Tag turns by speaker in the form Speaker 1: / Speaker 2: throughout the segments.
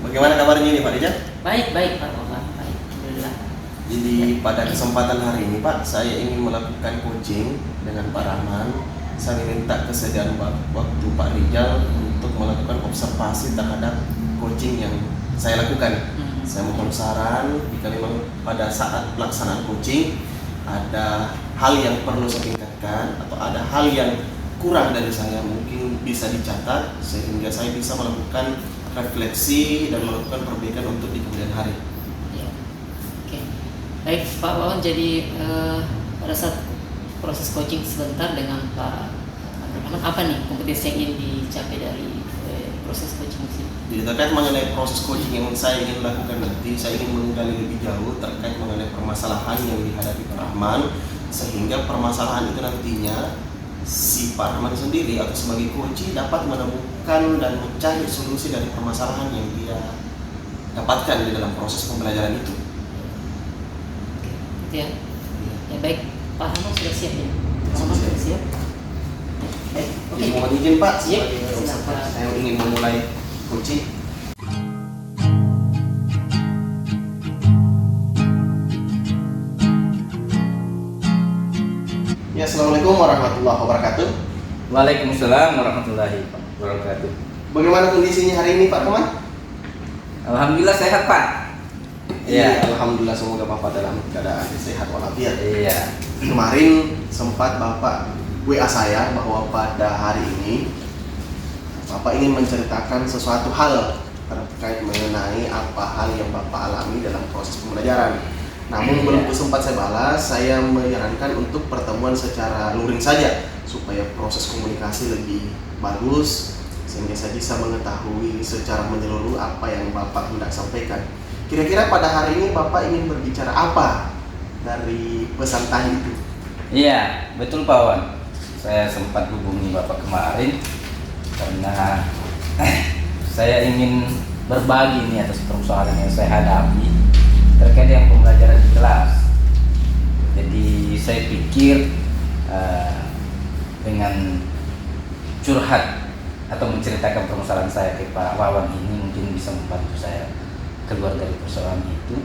Speaker 1: Bagaimana kabarnya ini Pak Rijal?
Speaker 2: Baik, baik Pak Wawan, baik. Alhamdulillah.
Speaker 1: Jadi pada kesempatan hari ini Pak, saya ingin melakukan coaching dengan Pak Rahman. Saya minta kesediaan waktu Pak Rijal untuk melakukan observasi terhadap coaching yang saya lakukan. Saya mohon saran jika memang pada saat pelaksanaan coaching ada hal yang perlu saya tingkatkan atau ada hal yang kurang dari saya, mungkin bisa dicatat sehingga saya bisa melakukan refleksi dan melakukan perbaikan untuk di kemudian hari.
Speaker 2: Ya. Oke. Baik Pak Wawan, jadi pada saat proses coaching sebentar dengan Pak Rahman, apa nih kompetensi yang ingin dicapai dari proses coaching ini?
Speaker 1: Jadi terkait mengenai proses coaching yang saya ingin lakukan nanti, saya ingin menggali lebih jauh terkait mengenai permasalahan yang dihadapi Pak Rahman, sehingga permasalahan itu nantinya si Pak Rahman sendiri atau sebagai coach dapat menemukan dan mencari solusi dari permasalahan yang dia dapatkan di dalam proses pembelajaran itu.
Speaker 2: Oke, gitu ya. Ya baik, Pak Rahman sudah siap ya? Sudah siap. Baik, oke.
Speaker 1: Mohon izin Pak,
Speaker 2: Siap,
Speaker 1: sebagai
Speaker 2: silakan.
Speaker 1: saya ingin memulai coaching. Ya, Assalamualaikum warahmatullahi wabarakatuh.
Speaker 3: Waalaikumsalam warahmatullahi wabarakatuh.
Speaker 1: Bagaimana kondisinya hari ini Pak Rahman?
Speaker 3: Alhamdulillah sehat Pak.
Speaker 1: Iya, alhamdulillah, semoga Bapak dalam keadaan sehat walafiat.
Speaker 3: Iya.
Speaker 1: Kemarin sempat Bapak WA saya bahwa pada hari ini Bapak ingin menceritakan sesuatu hal terkait mengenai apa hal yang Bapak alami dalam proses pembelajaran. Namun belum sempat saya balas, saya menyarankan untuk pertemuan secara luring saja supaya proses komunikasi lebih bagus sehingga saya bisa mengetahui secara menyeluruh apa yang Bapak hendak sampaikan. Kira-kira pada hari ini Bapak ingin berbicara apa dari pesan tadi itu?
Speaker 3: Iya, betul Pak Wan. Saya sempat hubungi Bapak kemarin karena saya ingin berbagi nih atas persoalan yang saya hadapi terkait dengan pembelajaran di kelas. Jadi saya pikir dengan curhat atau menceritakan permasalahan saya ke Pak Wawan ini mungkin bisa membantu saya keluar dari persoalan itu.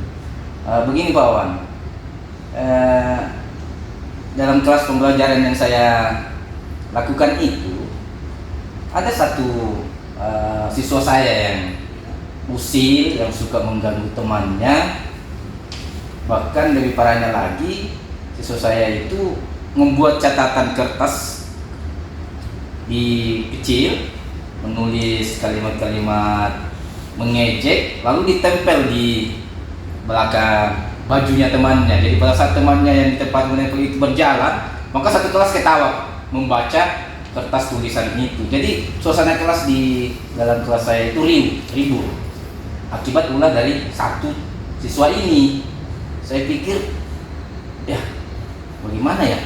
Speaker 3: Begini Pak Wawan, dalam kelas pembelajaran yang saya lakukan itu ada satu siswa saya yang usil, yang suka mengganggu temannya. Bahkan lebih parahnya lagi, siswa saya itu membuat catatan kertas di kecil, menulis kalimat-kalimat mengejek, lalu ditempel di belakang bajunya temannya. Jadi pada saat temannya yang di tempat menempel itu berjalan, maka satu kelas ketawa membaca kertas tulisan itu. Jadi suasana kelas di dalam kelas saya itu riuh akibat ulah dari satu siswa ini. Saya pikir, ya bagaimana ya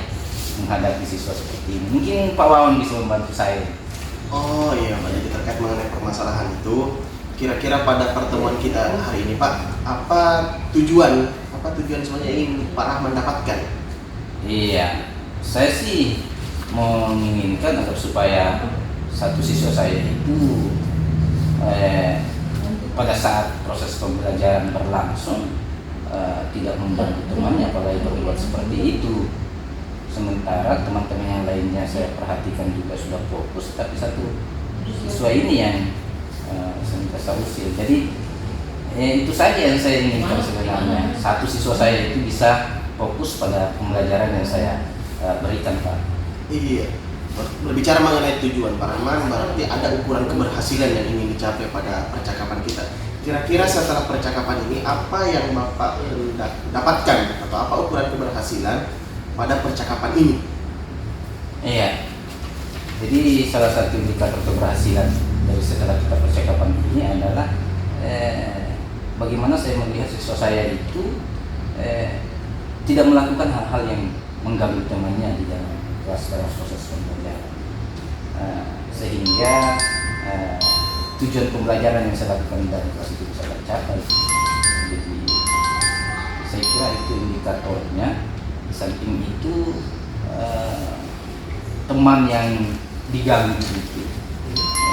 Speaker 3: menghadapi siswa seperti ini? Mungkin Pak Wawan bisa membantu saya.
Speaker 1: Oh iya Pak, jadi terkait mengenai permasalahan itu, kira-kira pada pertemuan kita hari ini Pak, apa tujuan sebenarnya ingin Pak Rahman dapatkan?
Speaker 3: Iya, saya sih menginginkan agar supaya satu siswa saya itu pada saat proses pembelajaran berlangsung tidak membantu temannya, apalagi berbuat seperti itu. Sementara teman-teman yang lainnya saya perhatikan juga sudah fokus, tapi satu siswa ini yang senantiasa usil. Jadi itu saja yang saya inginkan sebenarnya. Satu siswa saya itu bisa fokus pada pembelajaran yang saya berikan Pak.
Speaker 1: Iya, berbicara mengenai tujuan Pak Rahman, berarti ada ukuran keberhasilan yang ingin dicapai pada percakapan kita. Kira-kira setelah percakapan ini, apa yang Bapak dapatkan atau apa ukuran keberhasilan pada percakapan ini?
Speaker 3: Iya, jadi salah satu indikator keberhasilan dari setelah kita percakapan ini adalah bagaimana saya melihat siswa saya itu tidak melakukan hal-hal yang mengganggu temannya di dalam kelas dalam proses pembelajaran, sehingga tujuan pembelajaran yang saya lakukan dari kelas itu bisa tercapai. Jadi saya kira itu indikatornya. Di samping itu teman yang diganggu itu,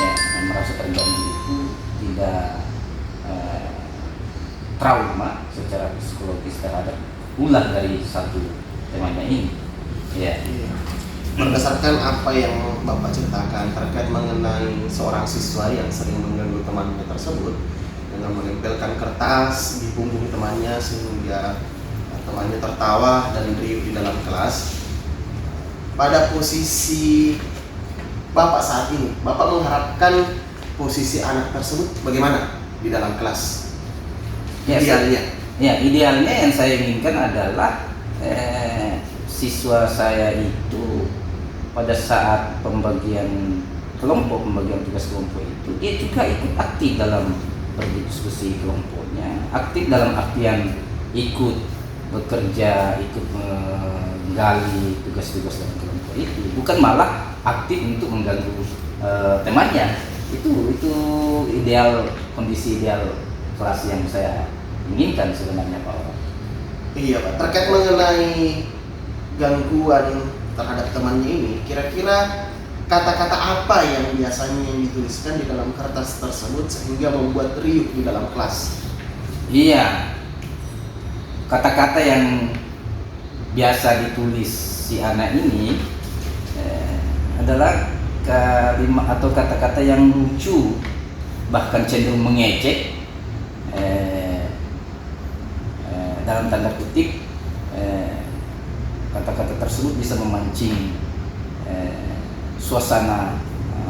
Speaker 3: yang merasa terganggu itu tidak trauma secara psikologis terhadap ulah dari satu temannya ini. Ya.
Speaker 1: Iya. Berdasarkan apa yang Bapak ceritakan terkait mengenai seorang siswa yang sering mengganggu temannya tersebut dengan menempelkan kertas di punggung temannya sehingga temannya tertawa dan riuh di dalam kelas. Pada posisi Bapak saat ini, Bapak mengharapkan posisi anak tersebut bagaimana di dalam kelas?
Speaker 3: Ya,
Speaker 1: Idealnya.
Speaker 3: Ya, idealnya yang saya inginkan adalah siswa saya itu pada saat pembagian tugas kelompok itu dia juga ikut aktif dalam berdiskusi kelompoknya, aktif dalam artian ikut bekerja, ikut menggali tugas-tugas dalam kelompok itu, bukan malah aktif untuk mengganggu temannya. Itu ideal, kondisi ideal kelas yang saya inginkan sebenarnya Pak Wawan.
Speaker 1: Iya Pak, terkait mengenai gangguan terhadap temannya ini, kira-kira kata-kata apa yang biasanya dituliskan di dalam kertas tersebut sehingga membuat riuh di dalam kelas?
Speaker 3: Iya, kata-kata yang biasa ditulis si anak ini adalah kalimat atau kata-kata yang lucu, bahkan cenderung mengejek, dalam tanda kutip. Kata-kata tersebut bisa memancing suasana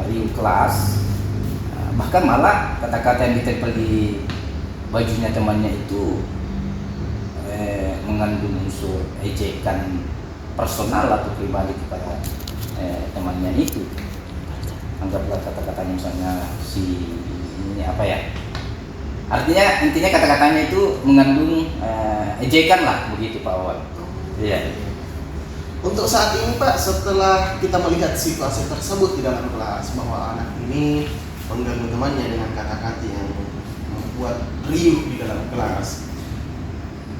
Speaker 3: riuh kelas, bahkan malah kata-kata yang ditempel di bajunya temannya itu mengandung unsur ejekan personal atau pribadi kepada temannya itu. Anggaplah kata-katanya misalnya si ini apa ya, artinya intinya kata-katanya itu mengandung ejekan lah, begitu Pak Wawan. Iya.
Speaker 1: Untuk saat ini Pak, setelah kita melihat situasi tersebut di dalam kelas bahwa anak ini mengganggu temannya dengan kata-kata yang membuat riuh di dalam kelas,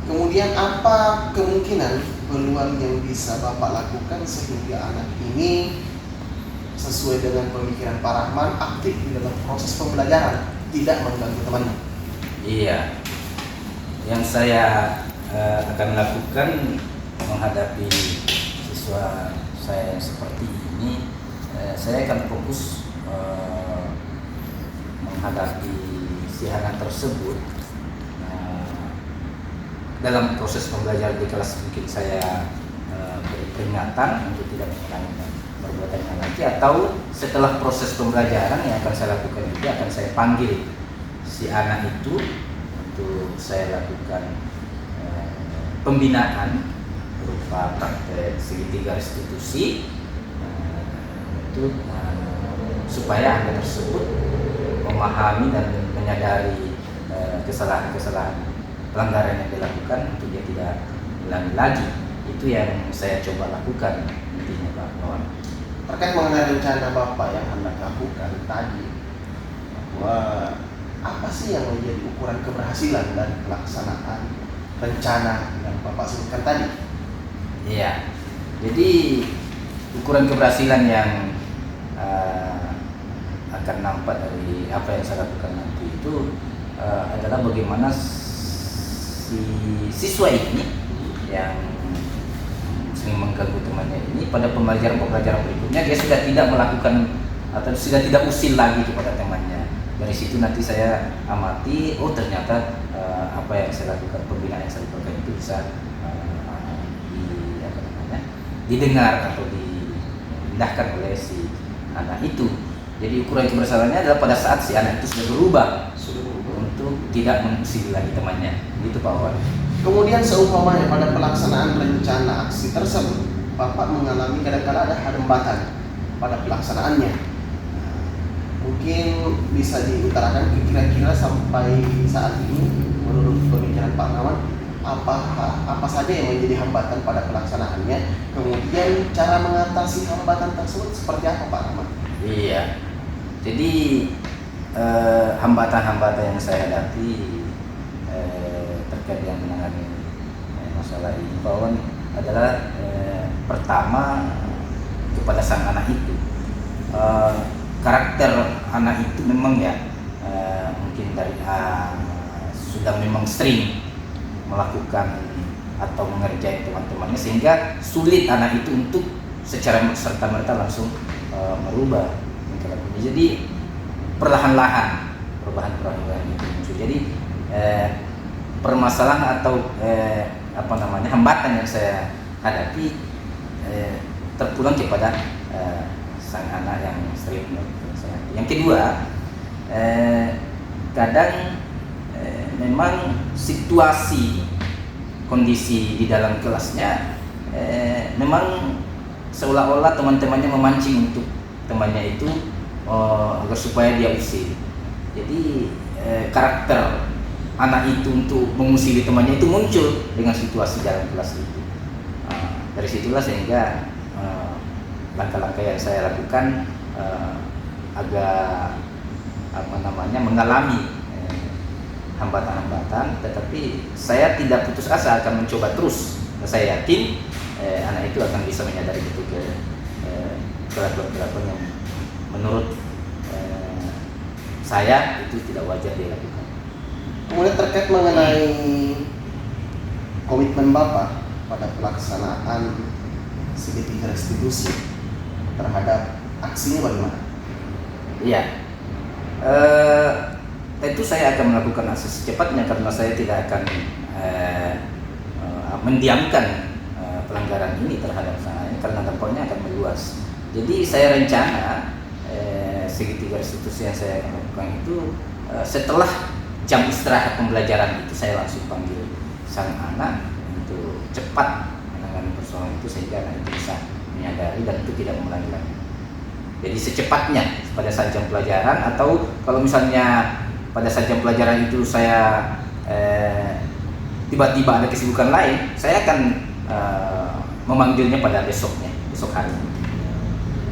Speaker 1: kemudian apa kemungkinan peluang yang bisa Bapak lakukan sehingga anak ini sesuai dengan pemikiran Pak Rahman aktif di dalam proses pembelajaran, tidak mengganggu temannya?
Speaker 3: Iya, yang saya akan lakukan menghadapi siswa saya yang seperti ini, saya akan fokus menghadapi si anak tersebut. Dalam proses pembelajaran di kelas mungkin saya beri peringatan untuk tidak mengulangi perbuatannya lagi, atau setelah proses pembelajaran yang akan saya lakukan itu akan saya panggil si anak itu untuk saya lakukan pembinaan berupa praktek segitiga restitusi untuk supaya anak tersebut memahami dan menyadari kesalahan-kesalahan pelanggaran yang dilakukan untuk dia tidak ulangi lagi. Itu yang saya coba lakukan intinya Pak Wawan.
Speaker 1: Terkait mengenai rencana Bapak yang hendak lakukan tadi, bahwa apa sih yang menjadi ukuran keberhasilan dari pelaksanaan rencana yang Bapak sebutkan tadi?
Speaker 3: Iya, jadi ukuran keberhasilan yang akan nampak dari apa yang saya lakukan nanti itu adalah bagaimana si siswa ini yang sering mengganggu temannya ini pada pembelajaran berikutnya dia sudah tidak melakukan atau sudah tidak usil lagi kepada temannya. Dari situ nanti saya amati, oh ternyata apa yang saya lakukan, pembinaan yang saya lakukan itu bisa didengar atau diindahkan oleh si anak itu. Jadi ukuran keberhasilannya adalah pada saat si anak itu sudah berubah untuk tidak mengusili lagi temannya. Gitu Pak Wawan.
Speaker 1: Kemudian seumpamanya pada pelaksanaan rencana aksi tersebut, Bapak mengalami kadang-kala ada hambatan pada pelaksanaannya. Mungkin bisa diutarakan kira-kira sampai saat ini menurut pemikiran Pak Rahman, apa saja yang menjadi hambatan pada pelaksanaannya, kemudian cara mengatasi hambatan tersebut seperti apa Pak Rahman?
Speaker 3: Iya, jadi hambatan-hambatan yang saya hadapi terkait yang menangani masalah ini Pak Wawan adalah pertama kepada sang anak itu, karakter anak itu memang ya mungkin dari sudah sedang memang sering melakukan atau mengerjai teman-temannya, sehingga sulit anak itu untuk secara serta-merta langsung merubah tingkah lakunya. Jadi perlahan-lahan perubahan itu muncul. Jadi permasalahan atau hambatan yang saya hadapi terpulang kepada sang anak yang sering melakukan kesalahan. Yang kedua, kadang memang situasi kondisi di dalam kelasnya memang seolah-olah teman-temannya memancing untuk temannya itu agar supaya dia usir. Jadi karakter anak itu untuk mengusiri temannya itu muncul dengan situasi dalam kelas itu. Dari situlah sehingga langkah-langkah yang saya lakukan agak mengalami hambatan-hambatan, tetapi saya tidak putus asa akan mencoba terus. Saya yakin anak itu akan bisa menyadari betul kelakuan-kelakuan yang menurut saya itu tidak wajar dilakukan.
Speaker 1: Kemudian terkait mengenai komitmen Bapak pada pelaksanaan segitiga restitusi terhadap aksinya bagaimana?
Speaker 3: Iya, tentu saya akan melakukan aksi secepatnya karena saya tidak akan mendiamkan pelanggaran ini terhadap saya karena dampaknya akan meluas. Jadi saya rencana segitiga restitusi yang saya lakukan itu setelah jam istirahat pembelajaran itu saya langsung panggil sang anak untuk cepat menangani persoalan itu sehingga anak itu bisa menyadari dan itu tidak mengulangi lagi. Jadi secepatnya pada saat jam pelajaran, atau kalau misalnya pada saat jam pelajaran itu saya tiba-tiba ada kesibukan lain, saya akan memanggilnya pada besok hari.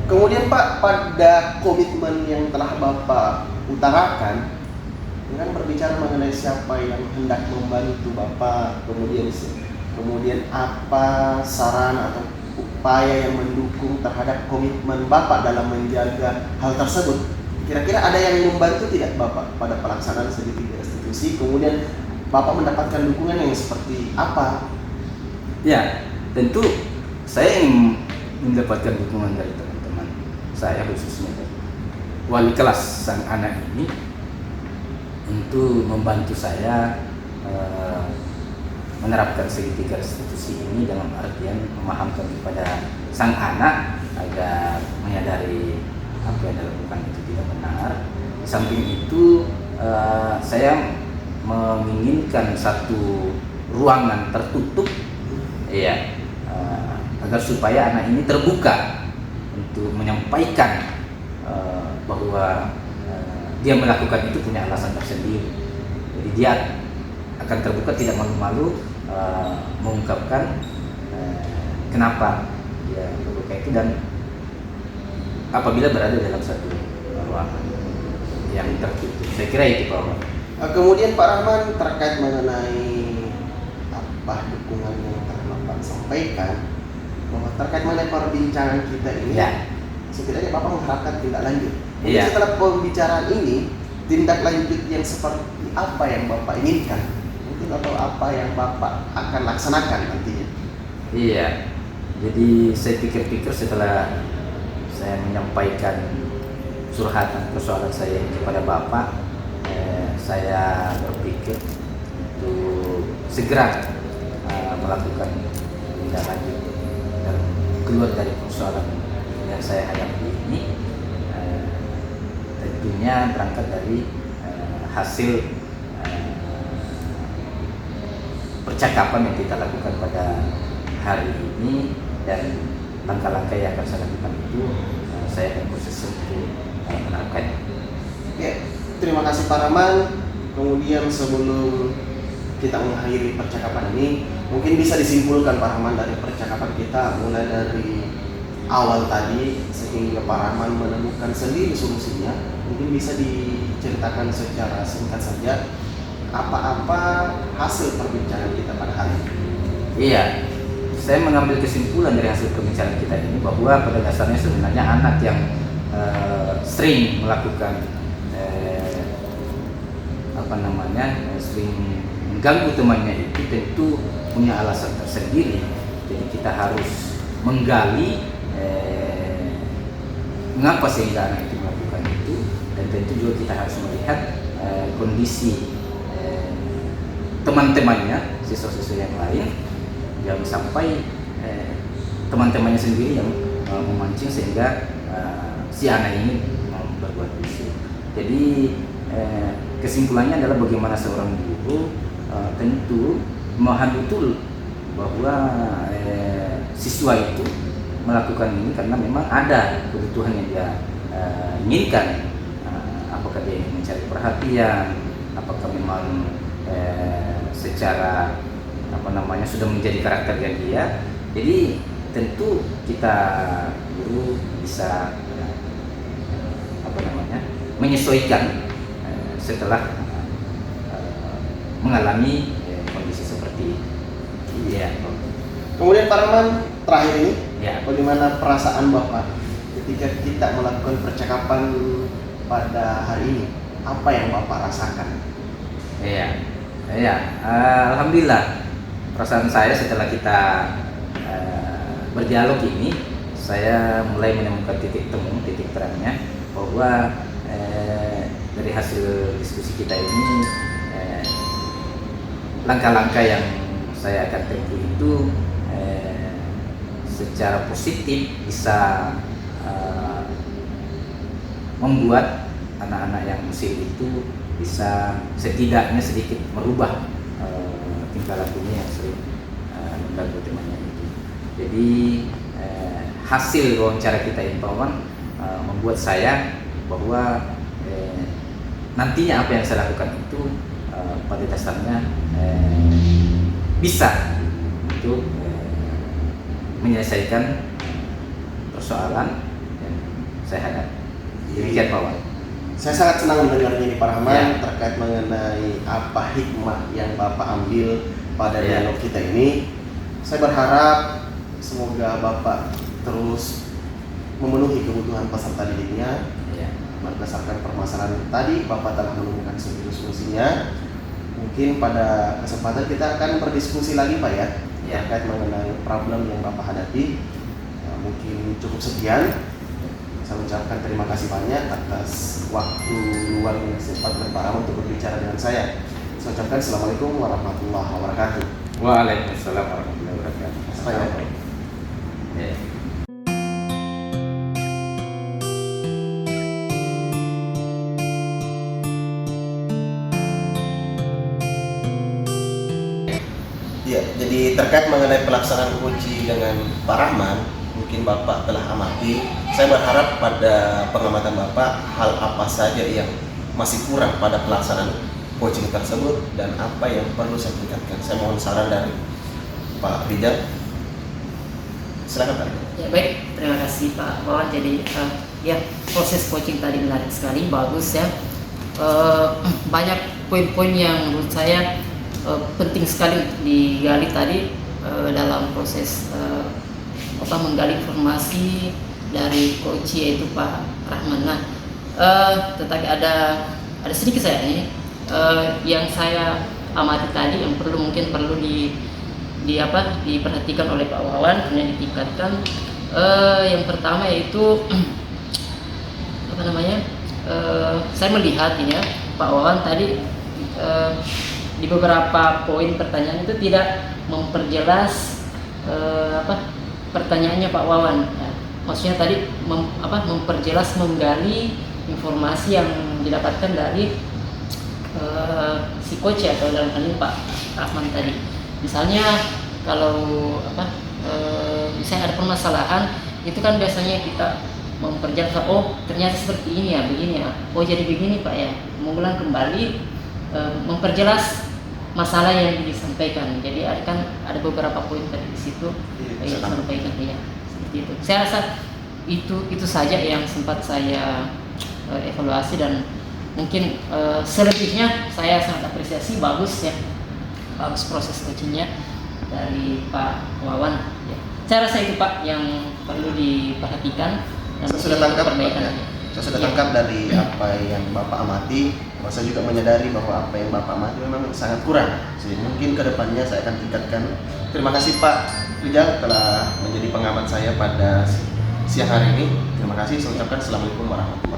Speaker 1: Kemudian Pak, pada komitmen yang telah Bapak utarakan, dengan berbicara mengenai siapa yang hendak membantu Bapak, kemudian apa saran atau upaya yang mendukung terhadap komitmen Bapak dalam menjaga hal tersebut. Kira-kira ada yang membantu tidak Bapak pada pelaksanaan segitiga restitusi? Kemudian Bapak mendapatkan dukungan yang seperti apa?
Speaker 3: Ya, tentu saya ingin mendapatkan dukungan dari teman-teman saya, khususnya dari wali kelas sang anak ini, untuk membantu saya menerapkan segitiga restitusi ini dalam artian memahamkan kepada sang anak agar menyadari apa yang dilakukan itu tidak benar. Di samping itu saya menginginkan satu ruangan tertutup, agar supaya anak ini terbuka untuk menyampaikan bahwa dia melakukan itu punya alasan tersendiri. Jadi dia akan terbuka, tidak malu-malu mengungkapkan kenapa dia melakukan itu, dan apabila berada dalam satu ruangan yang tertutup. Saya kira itu Pak Rahman.
Speaker 1: Kemudian Pak Rahman, terkait mengenai apa dukungan yang telah Bapak sampaikan, bahwa terkait mengenai perbincangan kita ini, setidaknya Bapak mengharapkan tindak lanjut. Setelah pembicaraan ini, tindak lanjut yang seperti apa yang Bapak inginkan? Mungkin atau apa yang Bapak akan laksanakan nantinya?
Speaker 3: Iya, jadi saya pikir-pikir setelah saya menyampaikan curhatan persoalan saya kepada Bapak, saya berpikir untuk segera melakukan tindak lanjut dan keluar dari persoalan yang saya hadapi ini. Tentunya berangkat dari hasil percakapan yang kita lakukan pada hari ini, dan langkah-langkah yang akan saya lakukan itu saya akan proses untuk menerapkannya.
Speaker 1: Oke, terima kasih Pak Rahman. Kemudian sebelum kita mengakhiri percakapan ini, mungkin bisa disimpulkan Pak Rahman dari percakapan kita mulai dari awal tadi sehingga Pak Rahman menemukan sendiri solusinya. Mungkin bisa diceritakan secara singkat saja apa-apa hasil perbincangan kita pada hari ini.
Speaker 3: Iya, saya mengambil kesimpulan dari hasil perbincangan kita ini bahwa pada dasarnya sebenarnya anak yang sering melakukan sering mengganggu temannya itu tentu punya alasan tersendiri. Jadi kita harus menggali mengapa sehingga anak itu melakukan itu, dan tentu juga kita harus melihat kondisi teman-temannya, siswa-siswa yang lain, jangan sampai teman-temannya sendiri yang memancing sehingga si anak ini berbuat rusuh. Jadi kesimpulannya adalah bagaimana seorang guru tentu memahami betul bahwa siswa itu melakukan ini karena memang ada kebutuhan yang dia inginkan. Apakah dia ingin mencari perhatian, apakah memang secara sudah menjadi karakternya dia. Jadi tentu kita guru bisa menyesuaikan setelah mengalami kondisi seperti itu. Ya.
Speaker 1: Kemudian Pak Rahman, terakhir ini,
Speaker 3: Ya.
Speaker 1: bagaimana perasaan Bapak ketika kita melakukan percakapan pada hari ini? Apa yang Bapak rasakan?
Speaker 3: Alhamdulillah, perasaan saya setelah kita berdialog ini, saya mulai menemukan titik temu, titik terangnya bahwa dari hasil diskusi kita ini, langkah-langkah yang saya akan tempuh itu secara positif bisa membuat anak-anak yang usil itu bisa setidaknya sedikit merubah tingkah lakunya yang sering mengganggu temannya itu. Jadi hasil wawancara kita ini membuat saya bahwa nantinya apa yang saya lakukan itu pada dasarnya bisa untuk menyelesaikan persoalan yang saya hadapi. Demikian Pak Wan.
Speaker 1: Saya sangat senang mendengar ini Pak Rahman
Speaker 3: Ya.
Speaker 1: terkait mengenai apa hikmah yang Bapak ambil pada
Speaker 3: Ya.
Speaker 1: dialog kita ini. Saya berharap semoga Bapak terus memenuhi kebutuhan peserta didiknya.
Speaker 3: Ya.
Speaker 1: Berdasarkan permasalahan tadi, Bapak telah menemukan solusinya. Mungkin pada kesempatan kita akan berdiskusi lagi Pak ya, terkait mengenai problem yang Bapak hadapi. Mungkin cukup sekian. Saya ucapkan terima kasih banyak atas waktu luang yang sempat berparah untuk berbicara dengan saya. Saya ucapkan Assalamualaikum warahmatullahi wabarakatuh.
Speaker 3: Waalaikumsalam warahmatullahi wabarakatuh.
Speaker 1: Sampai.
Speaker 3: Ya.
Speaker 1: Ya, jadi terkait mengenai pelaksanaan uji dengan Pak Rahman, mungkin Bapak telah amati. Saya berharap pada pengamatan Bapak hal apa saja yang masih kurang pada pelaksanaan coaching tersebut dan apa yang perlu saya tingkatkan. Saya mohon saran dari Pak Rijal. Silakan Pak Rijal.
Speaker 2: Ya baik, terima kasih Pak Wawan. Jadi ya proses coaching tadi menarik sekali, bagus ya. Banyak poin-poin yang menurut saya penting sekali untuk digali tadi dalam proses menggali informasi dari coach yaitu Pak Rahman. Nah, tetapi ada sedikit saya ini yang saya amati tadi yang mungkin perlu diperhatikan oleh Pak Wawan, kemudian ditingkatkan. Yang pertama yaitu saya melihat ini ya Pak Wawan tadi di beberapa poin pertanyaan itu tidak memperjelas pertanyaannya Pak Wawan. Ya, maksudnya tadi memperjelas, menggali informasi yang didapatkan dari si coach atau dalam hal ini Pak Rahman tadi. Misalnya kalau misalnya ada permasalahan itu kan biasanya kita memperjelas, oh ternyata seperti ini ya, begini ya, oh jadi begini Pak ya, mengulang kembali, memperjelas masalah yang disampaikan. Jadi ada beberapa poin tadi di situ yang disampaikan ya, seperti itu. Saya rasa itu saja yang sempat saya evaluasi, dan mungkin selebihnya saya sangat apresiasi, bagus ya, bagus proses coachingnya dari Pak Wawan ya. Saya rasa itu Pak yang perlu diperhatikan dan
Speaker 1: Saya sudah tangkap
Speaker 2: perbaikan.
Speaker 1: Pak, ya. Saya sudah
Speaker 2: Iya.
Speaker 1: tangkap dari apa yang Bapak amati, saya juga menyadari bahwa apa yang Bapak amati memang sangat kurang. Jadi mungkin kedepannya saya akan tingkatkan. Terima kasih Pak Rijal telah menjadi pengamat saya pada siang hari ini. Terima kasih. Saya ucapkan Assalamualaikum warahmatullahi wabarakatuh.